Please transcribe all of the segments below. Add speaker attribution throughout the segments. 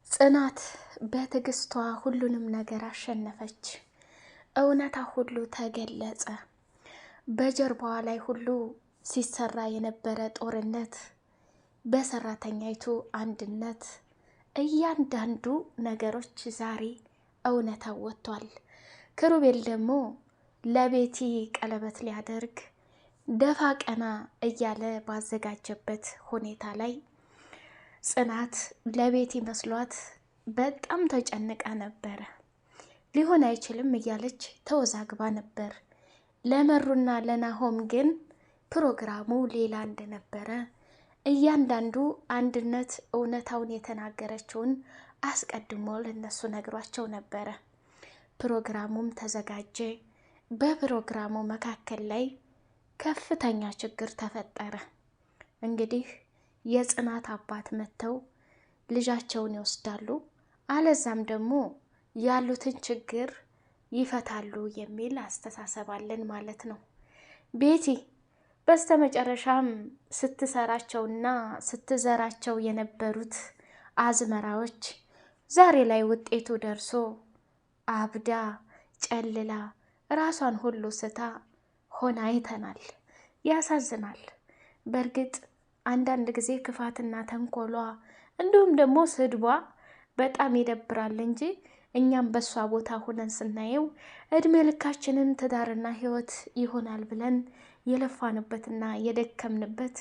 Speaker 1: ጽናት በትዕግስቷ ሁሉንም ነገር አሸነፈች። እውነታ ሁሉ ተገለጸ። በጀርባዋ ላይ ሁሉ ሲሰራ የነበረ ጦርነት፣ በሰራተኛይቱ አንድነት፣ እያንዳንዱ ነገሮች ዛሬ እውነታ ወጥቷል። ክሩቤል ደግሞ ለቤቲ ቀለበት ሊያደርግ ደፋ ቀና እያለ ባዘጋጀበት ሁኔታ ላይ ጽናት ለቤቲ መስሏት በጣም ተጨንቃ ነበረ። ሊሆን አይችልም እያለች ተወዛግባ ነበር። ለመሩና ለናሆም ግን ፕሮግራሙ ሌላ እንደነበረ እያንዳንዱ አንድነት እውነታውን የተናገረችውን አስቀድሞ ለነሱ ነግሯቸው ነበረ። ፕሮግራሙም ተዘጋጀ። በፕሮግራሙ መካከል ላይ ከፍተኛ ችግር ተፈጠረ። እንግዲህ የጽናት አባት መጥተው ልጃቸውን ይወስዳሉ፣ አለዛም ደግሞ ያሉትን ችግር ይፈታሉ የሚል አስተሳሰብ አለን ማለት ነው። ቤቲ በስተመጨረሻም ስትሰራቸውና ስትዘራቸው የነበሩት አዝመራዎች ዛሬ ላይ ውጤቱ ደርሶ አብዳ ጨልላ ራሷን ሁሉ ስታ ሆና አይተናል። ያሳዝናል። በእርግጥ አንዳንድ ጊዜ ክፋትና ተንኮሏ እንዲሁም ደግሞ ስድቧ በጣም ይደብራል እንጂ እኛም በሷ ቦታ ሆነን ስናየው እድሜ ልካችንን ትዳርና ህይወት ይሆናል ብለን የለፋንበትና የደከምንበት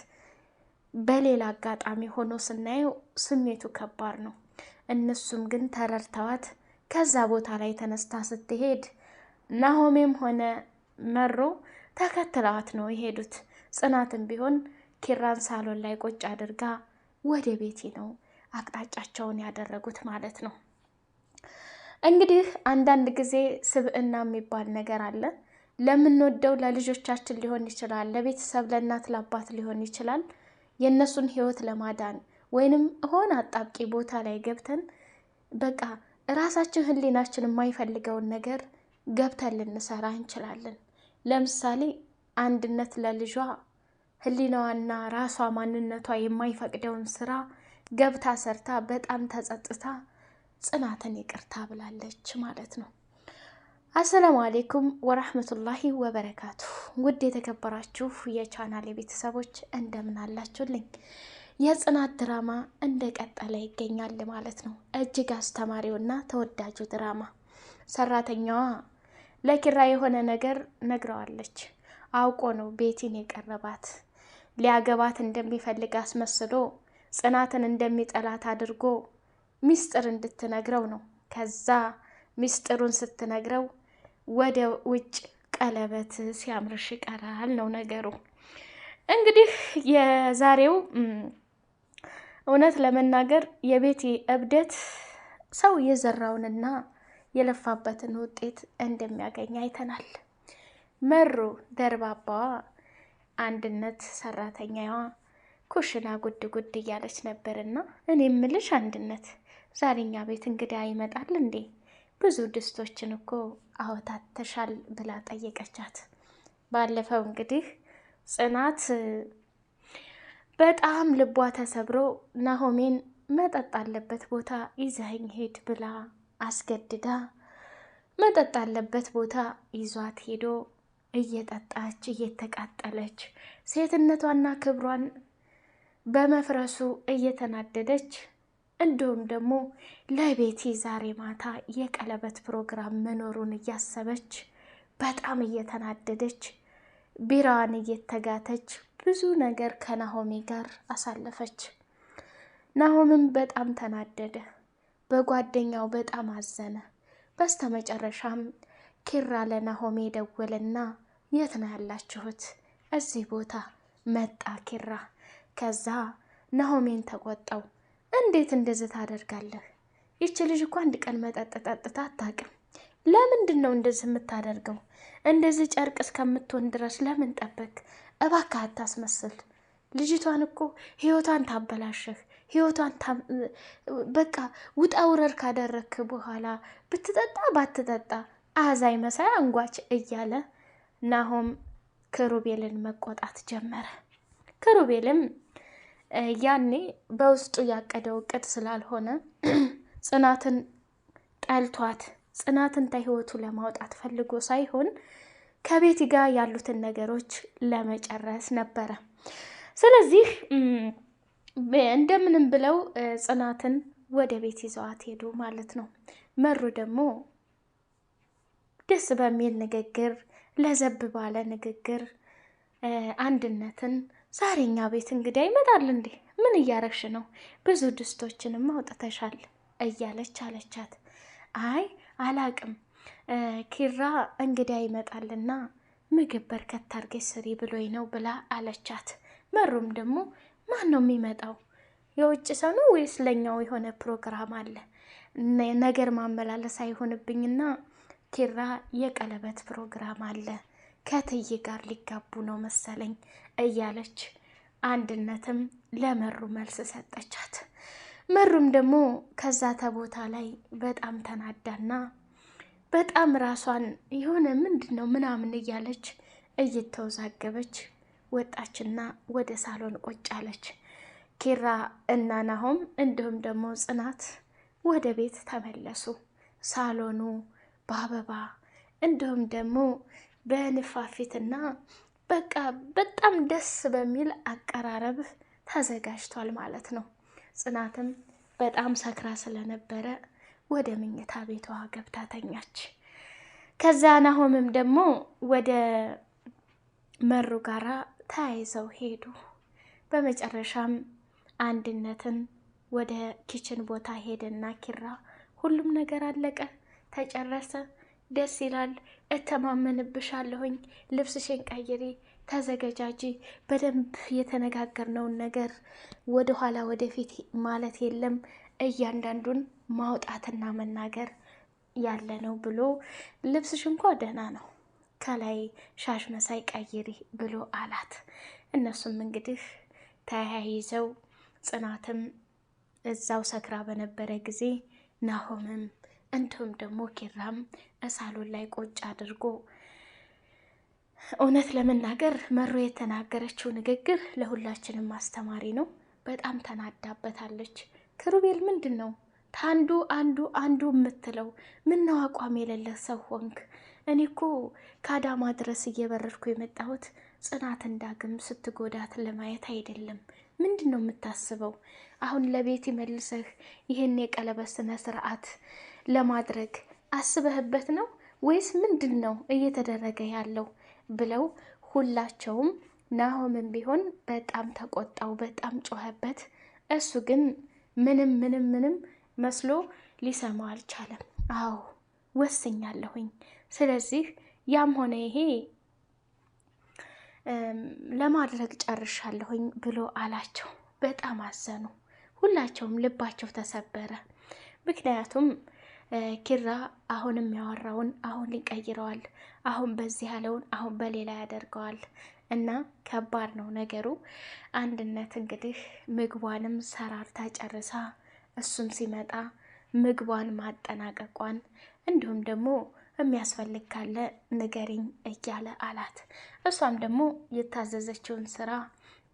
Speaker 1: በሌላ አጋጣሚ ሆኖ ስናየው ስሜቱ ከባድ ነው። እነሱም ግን ተረድተዋት ከዛ ቦታ ላይ ተነስታ ስትሄድ ናሆሜም ሆነ መሮ ተከትለዋት ነው የሄዱት። ጽናትም ቢሆን ኪራን ሳሎን ላይ ቁጭ አድርጋ ወደ ቤቲ ነው አቅጣጫቸውን ያደረጉት ማለት ነው። እንግዲህ አንዳንድ ጊዜ ስብዕና የሚባል ነገር አለ። ለምንወደው ለልጆቻችን ሊሆን ይችላል፣ ለቤተሰብ ለእናት ለአባት ሊሆን ይችላል። የእነሱን ህይወት ለማዳን ወይንም ሆነ አጣብቂ ቦታ ላይ ገብተን በቃ ራሳችን ህሊናችን የማይፈልገውን ነገር ገብተን ልንሰራ እንችላለን። ለምሳሌ አንድነት ለልጇ ህሊናዋና ራሷ ማንነቷ የማይፈቅደውን ስራ ገብታ ሰርታ በጣም ተጸጽታ ጽናትን ይቅርታ ብላለች ማለት ነው። አሰላሙ አሌይኩም ወራህመቱላሂ ወበረካቱ። ውድ የተከበራችሁ የቻናል ቤተሰቦች እንደምን አላችሁልኝ? የጽናት ድራማ እንደቀጠለ ይገኛል ማለት ነው። እጅግ አስተማሪውና ተወዳጁ ድራማ። ሰራተኛዋ ለኪራ የሆነ ነገር ነግረዋለች። አውቆ ነው ቤቲን የቀረባት። ሊያገባት እንደሚፈልግ አስመስሎ ጽናትን እንደሚጠላት አድርጎ ሚስጥር እንድትነግረው ነው። ከዛ ሚስጥሩን ስትነግረው ወደ ውጭ ቀለበት ሲያምርሽ ይቀራል ነው ነገሩ። እንግዲህ የዛሬው እውነት ለመናገር የቤቲ እብደት ሰው የዘራውንና የለፋበትን ውጤት እንደሚያገኝ አይተናል። መሩ ደርባባዋ አንድነት ሰራተኛዋ ኩሽና ጉድ ጉድ እያለች ነበርና እኔ ምልሽ አንድነት ዛሬኛ ቤት እንግዳ ይመጣል እንዴ? ብዙ ድስቶችን እኮ አወታተሻል ብላ ጠየቀቻት። ባለፈው እንግዲህ ጽናት በጣም ልቧ ተሰብሮ ናሆሜን መጠጥ አለበት ቦታ ይዘኸኝ ሄድ ብላ አስገድዳ መጠጥ አለበት ቦታ ይዟት ሄዶ እየጠጣች እየተቃጠለች ሴትነቷና ክብሯን በመፍረሱ እየተናደደች እንዲሁም ደግሞ ለቤቲ ዛሬ ማታ የቀለበት ፕሮግራም መኖሩን እያሰበች በጣም እየተናደደች ቢራዋን እየተጋተች ብዙ ነገር ከናሆሜ ጋር አሳለፈች። ናሆምም በጣም ተናደደ፣ በጓደኛው በጣም አዘነ። በስተመጨረሻም ኪራ ለናሆሜ ደወለና የት ነው ያላችሁት? እዚህ ቦታ መጣ ኪራ። ከዛ ናሆሜን ተቆጣው። እንዴት እንደዚህ ታደርጋለህ? ይቺ ልጅ እኮ አንድ ቀን መጠጥ ጠጥታ አታውቅም። ለምንድን ነው እንደዚህ የምታደርገው? እንደዚህ ጨርቅ እስከምትሆን ድረስ ለምን ጠበቅ? እባክህ አታስመስል። ልጅቷን እኮ ህይወቷን ታበላሸህ። ህይወቷን በቃ ውጣ ውረድ ካደረግክ በኋላ ብትጠጣ ባትጠጣ አዛይ መሳይ አንጓች እያለ ናሆም ክሩቤልን መቆጣት ጀመረ። ክሩቤልም ያኔ በውስጡ ያቀደው እቅድ ስላልሆነ ጽናትን ጠልቷት ጽናትን ከህይወቱ ለማውጣት ፈልጎ ሳይሆን ከቤቲ ጋር ያሉትን ነገሮች ለመጨረስ ነበረ። ስለዚህ እንደምንም ብለው ጽናትን ወደ ቤት ይዘዋት ሄዱ ማለት ነው። መሩ ደግሞ ደስ በሚል ንግግር ለዘብ ባለ ንግግር አንድነትን ዛሬኛ ቤት እንግዳ ይመጣል እንዴ? ምን እያረግሽ ነው? ብዙ ድስቶችንም አውጥተሻል እያለች አለቻት። አይ አላቅም ኪራ እንግዳ ይመጣልና ምግብ በርከት አድርገሽ ስሪ ብሎኝ ነው ብላ አለቻት። መሩም ደግሞ ማን ነው የሚመጣው? የውጭ ሰው ነው ወይስ ለኛው የሆነ ፕሮግራም አለ? ነገር ማመላለስ አይሆንብኝና ኪራ የቀለበት ፕሮግራም አለ ከትዬ ጋር ሊጋቡ ነው መሰለኝ እያለች አንድነትም ለመሩ መልስ ሰጠቻት። መሩም ደግሞ ከዛ ተቦታ ላይ በጣም ተናዳና በጣም ራሷን የሆነ ምንድን ነው ምናምን እያለች እየተወዛገበች ወጣችና ወደ ሳሎን ቁጭ አለች። ኪራ እና ናሆም እንዲሁም ደግሞ ጽናት ወደ ቤት ተመለሱ። ሳሎኑ በአበባ እንዲሁም ደግሞ በንፋፊትና በቃ በጣም ደስ በሚል አቀራረብ ተዘጋጅቷል ማለት ነው። ጽናትም በጣም ሰክራ ስለነበረ ወደ መኝታ ቤቷ ገብታ ተኛች። ከዛ ናሆምም ደግሞ ወደ መሩ ጋራ ተያይዘው ሄዱ። በመጨረሻም አንድነትን ወደ ኪችን ቦታ ሄደና ኪራ ሁሉም ነገር አለቀ፣ ተጨረሰ፣ ደስ ይላል፣ እተማመንብሻለሁኝ፣ ልብስሽን ቀይሪ፣ ተዘገጃጂ፣ በደንብ የተነጋገርነውን ነገር ወደኋላ ወደፊት ማለት የለም፣ እያንዳንዱን ማውጣትና መናገር ያለ ነው ብሎ ልብስሽ እንኳ ደህና ነው፣ ከላይ ሻሽ መሳይ ቀይሪ ብሎ አላት። እነሱም እንግዲህ ተያይዘው ጽናትም እዛው ሰክራ በነበረ ጊዜ ናሆምም እንዲሁም ደግሞ ኪራም ሳሎን ላይ ቁጭ አድርጎ እውነት ለመናገር መሩ የተናገረችው ንግግር ለሁላችንም አስተማሪ ነው። በጣም ተናዳበታለች። ክሩቤል ምንድን ነው ታንዱ አንዱ የምትለው? ምነው አቋም የሌለ ሰው ሆንክ? እኔ እኮ ከአዳማ ድረስ እየበረርኩ የመጣሁት ጽናትን ዳግም ስትጎዳት ለማየት አይደለም። ምንድን ነው የምታስበው? አሁን ለቤት መልሰህ ይህን የቀለበት ስነ ስርዓት ለማድረግ አስበህበት ነው ወይስ ምንድን ነው እየተደረገ ያለው? ብለው ሁላቸውም ናሆምን ቢሆን በጣም ተቆጣው፣ በጣም ጮኸበት። እሱ ግን ምንም መስሎ ሊሰማው አልቻለም። አዎ ወስኛለሁኝ፣ ስለዚህ ያም ሆነ ይሄ ለማድረግ ጨርሻለሁኝ ብሎ አላቸው። በጣም አዘኑ። ሁላቸውም ልባቸው ተሰበረ። ምክንያቱም ኪራ አሁንም ያወራውን አሁን ይቀይረዋል፣ አሁን በዚህ ያለውን አሁን በሌላ ያደርገዋል እና ከባድ ነው ነገሩ። አንድነት እንግዲህ ምግቧንም ሰራርታ ጨርሳ እሱም ሲመጣ ምግቧን ማጠናቀቋን እንዲሁም ደግሞ የሚያስፈልግ ካለ ንገሪኝ እያለ አላት። እሷም ደግሞ የታዘዘችውን ስራ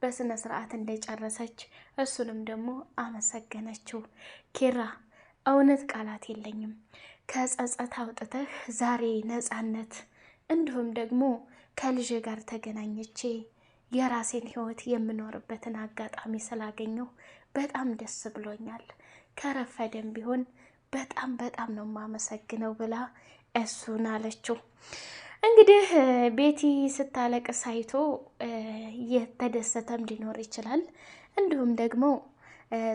Speaker 1: በስነ ስርዓት እንደጨረሰች እሱንም ደግሞ አመሰገነችው። ኪራ እውነት ቃላት የለኝም፣ ከጸጸት አውጥተህ ዛሬ ነፃነት እንዲሁም ደግሞ ከልጄ ጋር ተገናኝቼ የራሴን ህይወት የምኖርበትን አጋጣሚ ስላገኘሁ በጣም ደስ ብሎኛል። ከረፈደም ቢሆን በጣም ነው የማመሰግነው ብላ እሱን አለችው። እንግዲህ ቤቲ ስታለቅስ አይቶ የተደሰተም ሊኖር ይችላል። እንዲሁም ደግሞ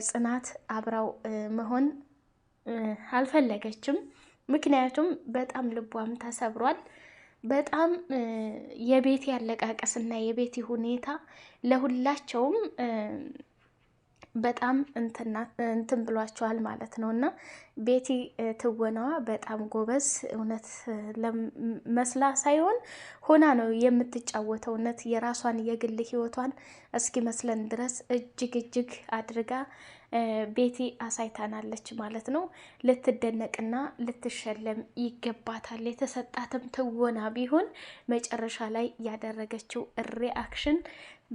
Speaker 1: ጽናት አብራው መሆን አልፈለገችም። ምክንያቱም በጣም ልቧም ተሰብሯል። በጣም የቤቲ አለቃቀስና የቤቲ ሁኔታ ለሁላቸውም በጣም እንትን ብሏቸዋል ማለት ነው። እና ቤቲ ትወናዋ በጣም ጎበዝ እውነት መስላ ሳይሆን ሆና ነው የምትጫወተው። እውነት የራሷን የግል ህይወቷን እስኪመስለን ድረስ እጅግ አድርጋ ቤቲ አሳይታናለች ማለት ነው። ልትደነቅና ልትሸለም ይገባታል። የተሰጣትም ትወና ቢሆን መጨረሻ ላይ ያደረገችው ሪአክሽን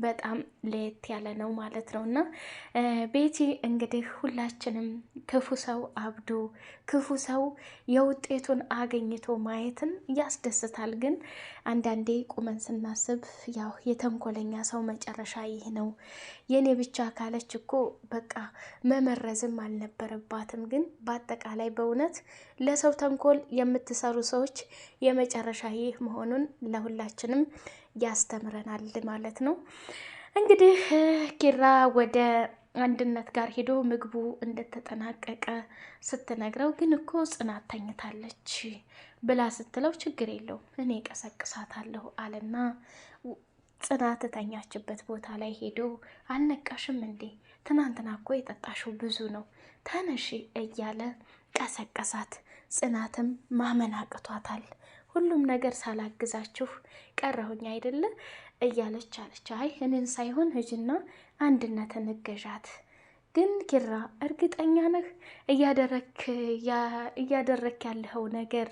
Speaker 1: በጣም ለየት ያለ ነው ማለት ነው። እና ቤቲ እንግዲህ ሁላችንም ክፉ ሰው አብዶ ክፉ ሰው የውጤቱን አገኝቶ ማየትን ያስደስታል። ግን አንዳንዴ ቁመን ስናስብ ያው የተንኮለኛ ሰው መጨረሻ ይህ ነው። የኔ ብቻ ካለች እኮ በቃ መመረዝም አልነበረባትም። ግን በአጠቃላይ በእውነት ለሰው ተንኮል የምትሰሩ ሰዎች የመጨረሻ ይህ መሆኑን ለሁላችንም ያስተምረናል ማለት ነው። እንግዲህ ኪራ ወደ አንድነት ጋር ሄዶ ምግቡ እንደተጠናቀቀ ስትነግረው ግን እኮ ጽናት ተኝታለች ብላ ስትለው ችግር የለውም እኔ ቀሰቅሳታለሁ አለና ጽናት ተኛችበት ቦታ ላይ ሄዶ አልነቃሽም እንዴ? ትናንትና እኮ የጠጣሽው ብዙ ነው፣ ተነሺ እያለ ቀሰቀሳት። ጽናትም ማመን አቅቷታል። ሁሉም ነገር ሳላግዛችሁ ቀረሁኝ አይደለ እያለች አለች። አይ እኔን ሳይሆን ሂጂና አንድነትን እገዣት። ግን ኪራ እርግጠኛ ነህ እያደረክ ያለኸው ነገር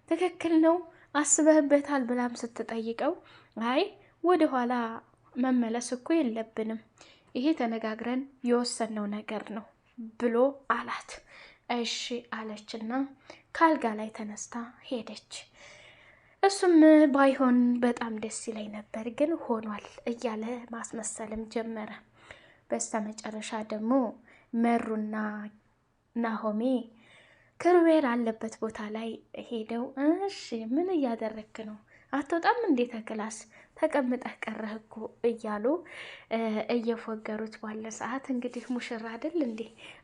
Speaker 1: ትክክል ነው አስበህበታል? ብላም ስትጠይቀው አይ ወደኋላ መመለስ እኮ የለብንም፣ ይሄ ተነጋግረን የወሰነው ነገር ነው ብሎ አላት። እሺ አለችና ካልጋ ላይ ተነስታ ሄደች። እሱም ባይሆን በጣም ደስ ይለኝ ነበር ግን ሆኗል እያለ ማስመሰልም ጀመረ። በስተመጨረሻ ደግሞ መሩና ናሆሜ ክሩቤል አለበት ቦታ ላይ ሄደው እሺ ምን እያደረክ ነው? አትወጣም እንዴ ከክላስ ተቀምጠህ ቀረህ እኮ እያሉ እየፎገሩት ባለ ሰዓት እንግዲህ ሙሽራ አይደል እንዴ?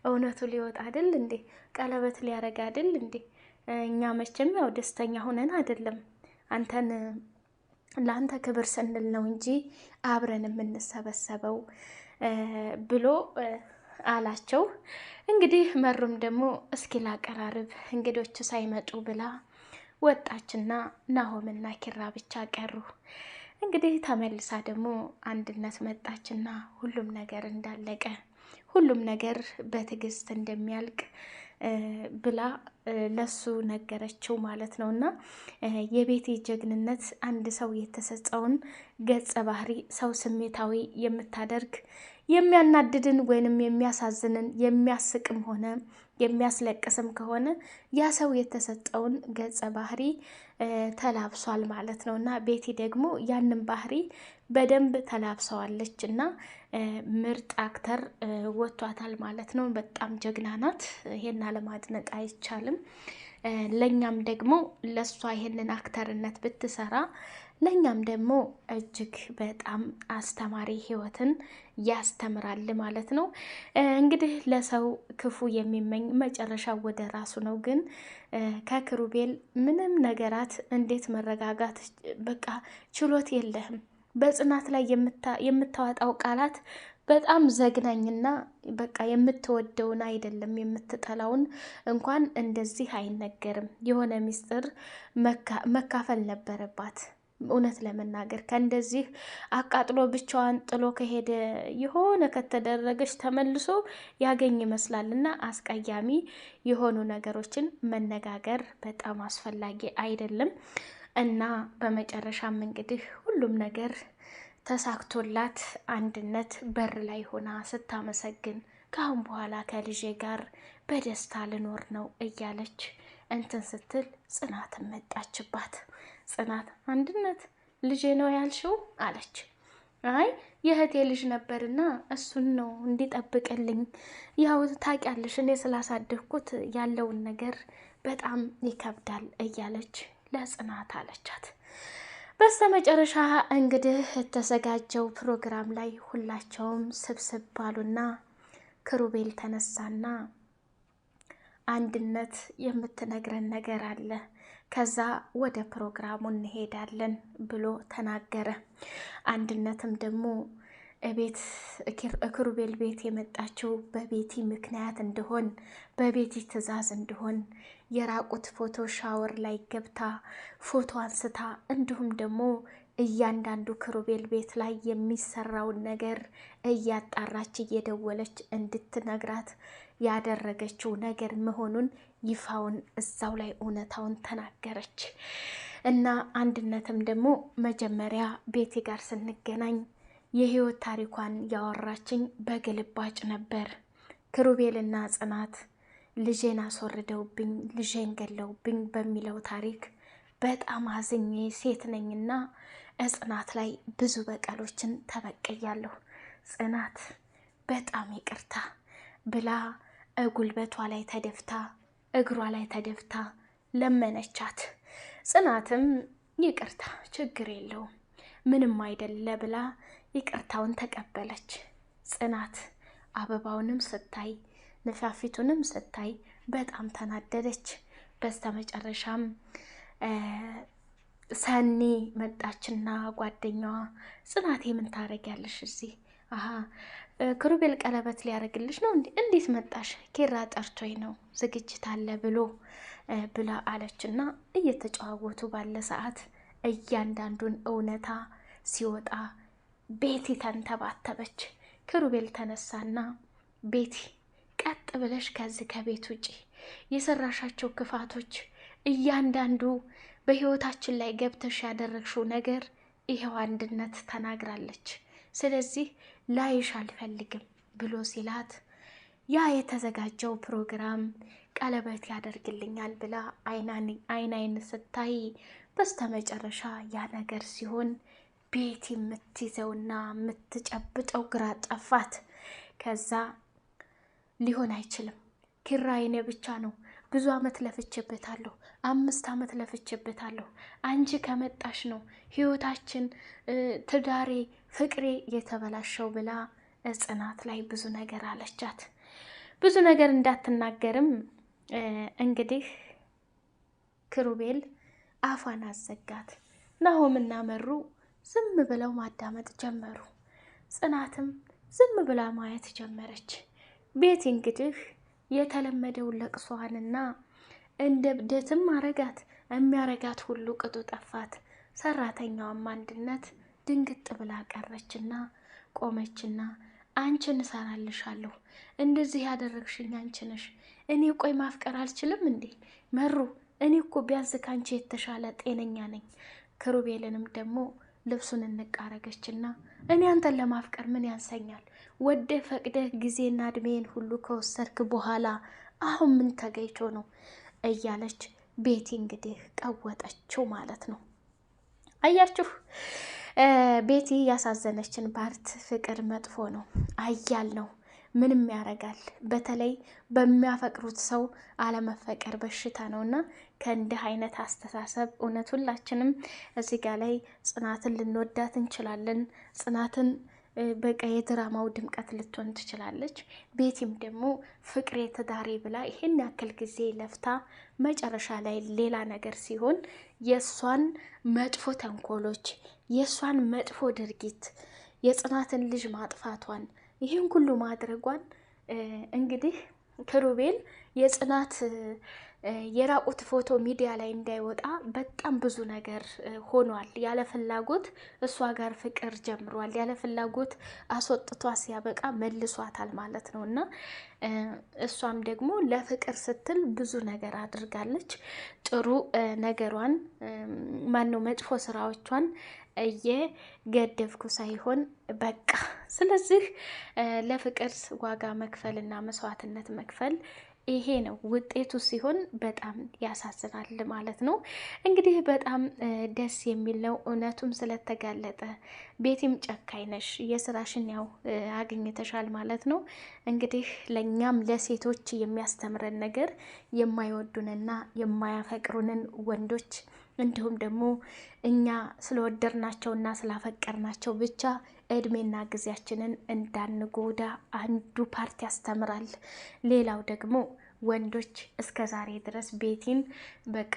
Speaker 1: እውነቱ ሊወጣ አይደል እንዴ? ቀለበት ሊያረግ አይደል እንዴ? እኛ መቼም ያው ደስተኛ ሆነን አይደለም አንተን ለአንተ ክብር ስንል ነው እንጂ አብረን የምንሰበሰበው ብሎ አላቸው። እንግዲህ መሩም ደግሞ እስኪ ላቀራርብ እንግዶቹ ሳይመጡ ብላ ወጣችና ናሆምና ኪራ ብቻ ቀሩ። እንግዲህ ተመልሳ ደግሞ አንድነት መጣችና ሁሉም ነገር እንዳለቀ ሁሉም ነገር በትዕግስት እንደሚያልቅ ብላ ለሱ ነገረችው ማለት ነው። እና የቤቲ ጀግንነት አንድ ሰው የተሰጠውን ገጸ ባህሪ ሰው ስሜታዊ የምታደርግ የሚያናድድን ወይንም የሚያሳዝንን የሚያስቅም ሆነ የሚያስለቅስም ከሆነ ያ ሰው የተሰጠውን ገጸ ባህሪ ተላብሷል ማለት ነው። እና ቤቲ ደግሞ ያንን ባህሪ በደንብ ተላብሰዋለች እና ምርጥ አክተር ወጥቷታል ማለት ነው። በጣም ጀግና ናት። ይሄን አለማድነቅ አይቻልም። ለኛም ደግሞ ለሷ ይሄንን አክተርነት ብትሰራ ለኛም ደግሞ እጅግ በጣም አስተማሪ ህይወትን ያስተምራል ማለት ነው። እንግዲህ ለሰው ክፉ የሚመኝ መጨረሻው ወደ ራሱ ነው። ግን ከክሩቤል ምንም ነገራት እንዴት መረጋጋት በቃ ችሎት የለህም። በጽናት ላይ የምታወጣው ቃላት በጣም ዘግናኝና በቃ የምትወደውን አይደለም የምትጠላውን እንኳን እንደዚህ አይነገርም። የሆነ ሚስጥር መካፈል ነበረባት። እውነት ለመናገር ከእንደዚህ አቃጥሎ ብቻዋን ጥሎ ከሄደ የሆነ ከተደረገች ተመልሶ ያገኝ ይመስላል እና አስቀያሚ የሆኑ ነገሮችን መነጋገር በጣም አስፈላጊ አይደለም። እና በመጨረሻም እንግዲህ ሁሉም ነገር ተሳክቶላት አንድነት በር ላይ ሆና ስታመሰግን ከአሁን በኋላ ከልጄ ጋር በደስታ ልኖር ነው እያለች እንትን ስትል ጽናትን መጣችባት። ጽናት አንድነት ልጄ ነው ያልሽው አለች። አይ የእህቴ ልጅ ነበርና እሱን ነው እንዲጠብቅልኝ፣ ያው ታውቂያለሽ እኔ ስላሳደግኩት ያለውን ነገር በጣም ይከብዳል እያለች ለጽናት አለቻት። በስተመጨረሻ እንግዲህ የተዘጋጀው ፕሮግራም ላይ ሁላቸውም ስብስብ ባሉና ክሩቤል ተነሳና አንድነት የምትነግረን ነገር አለ፣ ከዛ ወደ ፕሮግራሙ እንሄዳለን ብሎ ተናገረ። አንድነትም ደግሞ ቤት ክሩቤል ቤት የመጣችው በቤቲ ምክንያት እንደሆን በቤቲ ትዕዛዝ እንደሆን የራቁት ፎቶ ሻወር ላይ ገብታ ፎቶ አንስታ እንዲሁም ደግሞ እያንዳንዱ ክሩቤል ቤት ላይ የሚሰራውን ነገር እያጣራች እየደወለች እንድትነግራት ያደረገችው ነገር መሆኑን ይፋውን እዛው ላይ እውነታውን ተናገረች። እና አንድነትም ደግሞ መጀመሪያ ቤቲ ጋር ስንገናኝ የህይወት ታሪኳን ያወራችኝ በግልባጭ ነበር። ክሩቤልና ጽናት ልጄን አስወርደውብኝ ልጄን ገለውብኝ በሚለው ታሪክ በጣም አዝኜ ሴት ነኝና ጽናት ላይ ብዙ በቀሎችን ተበቀያለሁ። ጽናት በጣም ይቅርታ ብላ ጉልበቷ ላይ ተደፍታ እግሯ ላይ ተደፍታ ለመነቻት። ጽናትም ይቅርታ ችግር የለውም ምንም አይደለ ብላ ይቅርታውን ተቀበለች። ጽናት አበባውንም ስታይ ነፋፊቱንም ስታይ በጣም ተናደደች። በስተመጨረሻም ሰኒ መጣችና ጓደኛዋ ጽናቴ ምን ታረጊያለሽ እዚህ? ክሩቤል ቀለበት ሊያደርግልሽ ነው እንዴት መጣሽ? ኪራ ጠርቶኝ ነው ዝግጅት አለ ብላ አለችና እየተጨዋወቱ ባለ ሰዓት እያንዳንዱን እውነታ ሲወጣ ቤቲ ተንተባተበች። ክሩቤል ተነሳና ቤቲ ቀጥ ብለሽ ከዚህ ከቤት ውጪ፣ የሰራሻቸው ክፋቶች እያንዳንዱ በህይወታችን ላይ ገብተሽ ያደረግሽው ነገር ይሄው አንድነት ተናግራለች። ስለዚህ ላይሽ አልፈልግም ብሎ ሲላት ያ የተዘጋጀው ፕሮግራም ቀለበት ያደርግልኛል ብላ አይን ስታይ በስተመጨረሻ ያ ነገር ሲሆን ቤቲ የምትይዘውና የምትጨብጠው ግራ ጠፋት። ከዛ ሊሆን አይችልም ኪራ የኔ ብቻ ነው፣ ብዙ አመት ለፍቼበታለሁ፣ 5 አመት ለፍቼበታለሁ። አንቺ ከመጣሽ ነው ህይወታችን፣ ትዳሬ፣ ፍቅሬ የተበላሸው ብላ ጽናት ላይ ብዙ ነገር አለቻት። ብዙ ነገር እንዳትናገርም እንግዲህ ክሩቤል አፏን አዘጋት። ናሆምና መሩ ዝም ብለው ማዳመጥ ጀመሩ። ጽናትም ዝም ብላ ማየት ጀመረች። ቤቲ እንግዲህ የተለመደውን ለቅሷንና እንደ ብደትም አረጋት፣ የሚያረጋት ሁሉ ቅጡ ጠፋት። ሰራተኛዋም አንድነት ድንግጥ ብላ ቀረችና ቆመችና አንቺን እሰራልሻለሁ፣ እንደዚህ ያደረግሽኝ አንቺ ነሽ። እኔ ቆይ ማፍቀር አልችልም እንዴ? መሩ እኔ እኮ ቢያንስ ካንቺ የተሻለ ጤነኛ ነኝ። ክሩቤልንም ደግሞ ልብሱን እንቃረገችና እኔ አንተን ለማፍቀር ምን ያንሰኛል? ወደ ፈቅደህ ጊዜና እድሜን ሁሉ ከወሰድክ በኋላ አሁን ምን ተገይቶ ነው እያለች ቤቲ እንግዲህ ቀወጠችው ማለት ነው። አያችሁ ቤቲ ያሳዘነችን ፓርት ፍቅር መጥፎ ነው፣ አያል ነው፣ ምንም ያረጋል። በተለይ በሚያፈቅሩት ሰው አለመፈቀር በሽታ ነውና ከእንዲህ አይነት አስተሳሰብ እውነት ሁላችንም እዚህ ጋር ላይ ጽናትን ልንወዳት እንችላለን። ጽናትን በቃ የድራማው ድምቀት ልትሆን ትችላለች። ቤቲም ደግሞ ፍቅሬ ትዳሬ ብላ ይሄን ያክል ጊዜ ለፍታ መጨረሻ ላይ ሌላ ነገር ሲሆን የእሷን መጥፎ ተንኮሎች፣ የእሷን መጥፎ ድርጊት፣ የጽናትን ልጅ ማጥፋቷን፣ ይህን ሁሉ ማድረጓን እንግዲህ ክሩቤል የጽናት የራቁት ፎቶ ሚዲያ ላይ እንዳይወጣ በጣም ብዙ ነገር ሆኗል። ያለ ፍላጎት እሷ ጋር ፍቅር ጀምሯል። ያለ ፍላጎት አስወጥቷ ሲያበቃ መልሷታል ማለት ነው። እና እሷም ደግሞ ለፍቅር ስትል ብዙ ነገር አድርጋለች። ጥሩ ነገሯን ማነው መጥፎ ስራዎቿን እየገደብኩ ሳይሆን በቃ ስለዚህ ለፍቅር ዋጋ መክፈልና መስዋዕትነት መክፈል ይሄ ነው ውጤቱ ሲሆን በጣም ያሳዝናል ማለት ነው። እንግዲህ በጣም ደስ የሚል ነው እውነቱም ስለተጋለጠ። ቤቲም ጨካኝ ነሽ፣ የስራሽን ያው አግኝተሻል ማለት ነው። እንግዲህ ለእኛም ለሴቶች የሚያስተምረን ነገር የማይወዱንና የማያፈቅሩንን ወንዶች እንዲሁም ደግሞ እኛ ስለወደድናቸውና ስላፈቀርናቸው ብቻ እድሜና ጊዜያችንን እንዳንጎዳ አንዱ ፓርት ያስተምራል። ሌላው ደግሞ ወንዶች እስከ ዛሬ ድረስ ቤቲን በቃ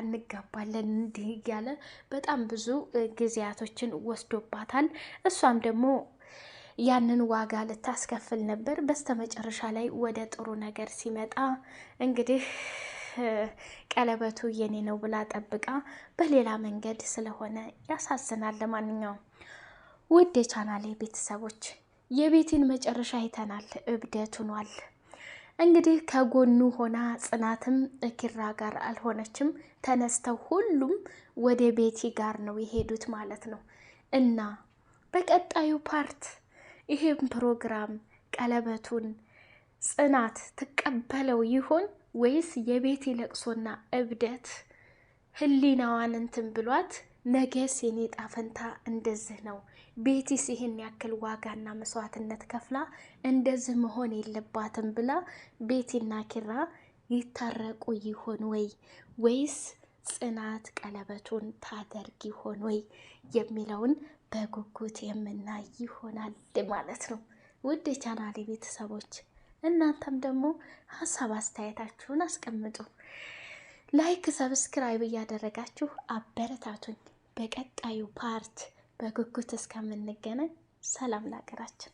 Speaker 1: እንጋባለን እንዲህ እያለ በጣም ብዙ ጊዜያቶችን ወስዶባታል። እሷም ደግሞ ያንን ዋጋ ልታስከፍል ነበር። በስተመጨረሻ ላይ ወደ ጥሩ ነገር ሲመጣ እንግዲህ ቀለበቱ የኔ ነው ብላ ጠብቃ በሌላ መንገድ ስለሆነ ያሳዝናል። ለማንኛውም ውድ የቻናሌ ቤተሰቦች የቤቲን መጨረሻ አይተናል። እብደት ሆኗል። እንግዲህ ከጎኑ ሆና ጽናትም ኪራ ጋር አልሆነችም። ተነስተው ሁሉም ወደ ቤቲ ጋር ነው የሄዱት ማለት ነው። እና በቀጣዩ ፓርት ይሄን ፕሮግራም ቀለበቱን ጽናት ትቀበለው ይሆን ወይስ የቤቲ ለቅሶና እብደት ህሊናዋን እንትን ብሏት ነገስ የኔ ጣፈንታ እንደዚህ ነው፣ ቤቲስ ይሄን ያክል ዋጋና መስዋዕትነት ከፍላ እንደዚህ መሆን የለባትም ብላ ቤቲና ኪራ ይታረቁ ይሆን ወይስ ጽናት ቀለበቱን ታደርግ ይሆን የሚለውን በጉጉት የምናይ ይሆናል ማለት ነው። ውድ የቻናሌ ቤተሰቦች እናንተም ደግሞ ሀሳብ አስተያየታችሁን አስቀምጡ። ላይክ ሰብስክራይብ እያደረጋችሁ አበረታቱኝ። በቀጣዩ ፓርት በጉጉት እስከምንገናኝ ሰላም ለሀገራችን።